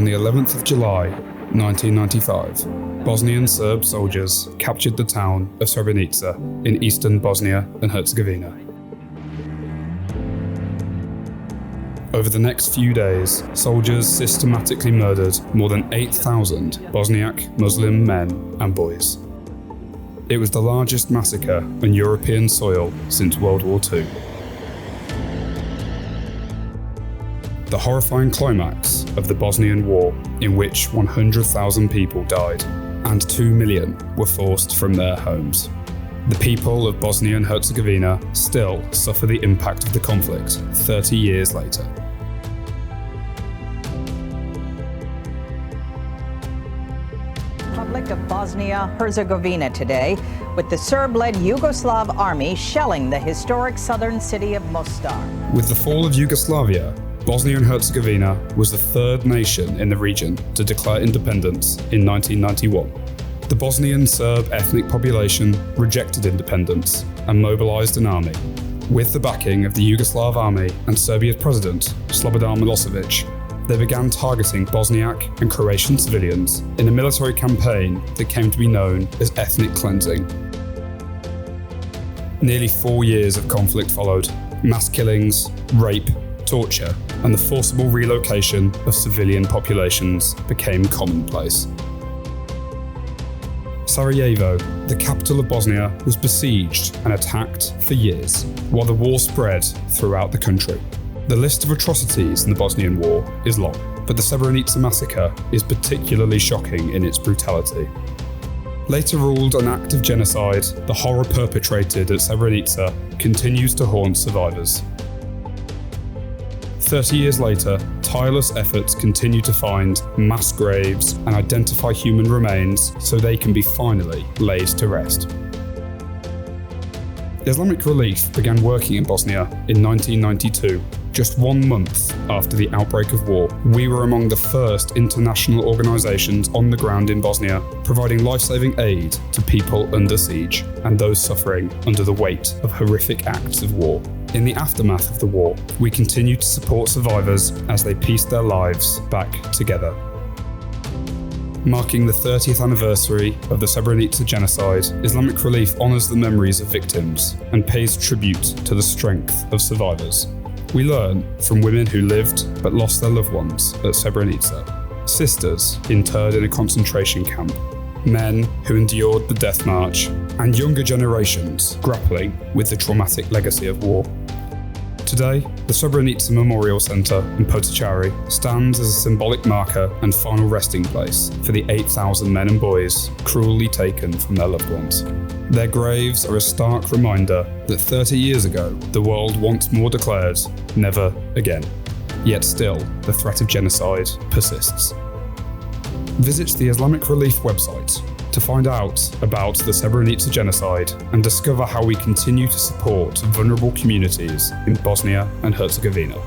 the 11th of July, 1995, Bosnian Serb soldiers captured the town of Srebrenica in eastern Bosnia and Herzegovina. Over the next few days, soldiers systematically murdered more than 8,000 Bosniak Muslim men and boys. It was the largest massacre on European soil since World War II. The horrifying climax of the Bosnian War, in which 100,000 people died and 2 million were forced from their homes. The people of Bosnia and Herzegovina still suffer the impact of the conflict 30 years later. Republic of Bosnia-Herzegovina today, with the Serb-led Yugoslav army shelling the historic southern city of Mostar. With the fall of Yugoslavia, Bosnia and Herzegovina was the third nation in the region to declare independence in 1991. The Bosnian Serb ethnic population rejected independence and mobilized an army. With the backing of the Yugoslav army and Serbia's president, Slobodan Milosevic, they began targeting Bosniak and Croatian civilians in a military campaign that came to be known as ethnic cleansing. Nearly 4 years of conflict followed. Mass killings, rape, torture, and the forcible relocation of civilian populations became commonplace. Sarajevo, the capital of Bosnia, was besieged and attacked for years, while the war spread throughout the country. The list of atrocities in the Bosnian War is long, but the Srebrenica massacre is particularly shocking in its brutality. Later ruled an act of genocide, the horror perpetrated at Srebrenica continues to haunt survivors. 30 years later, tireless efforts continue to find mass graves and identify human remains so they can be finally laid to rest. Islamic Relief began working in Bosnia in 1992. Just 1 month after the outbreak of war, we were among the first international organisations on the ground in Bosnia, providing life-saving aid to people under siege and those suffering under the weight of horrific acts of war. In the aftermath of the war, we continue to support survivors as they piece their lives back together. Marking the 30th anniversary of the Srebrenica Genocide, Islamic Relief honours the memories of victims and pays tribute to the strength of survivors. We learn from women who lived but lost their loved ones at Srebrenica, sisters interred in a concentration camp, men who endured the death march, and younger generations grappling with the traumatic legacy of war. Today, the Srebrenica Memorial Centre in Potocari stands as a symbolic marker and final resting place for the 8,000 men and boys cruelly taken from their loved ones. Their graves are a stark reminder that 30 years ago, the world once more declared, never again. Yet still, the threat of genocide persists. Visit the Islamic Relief website to find out about the Srebrenica Genocide and discover how we continue to support vulnerable communities in Bosnia and Herzegovina.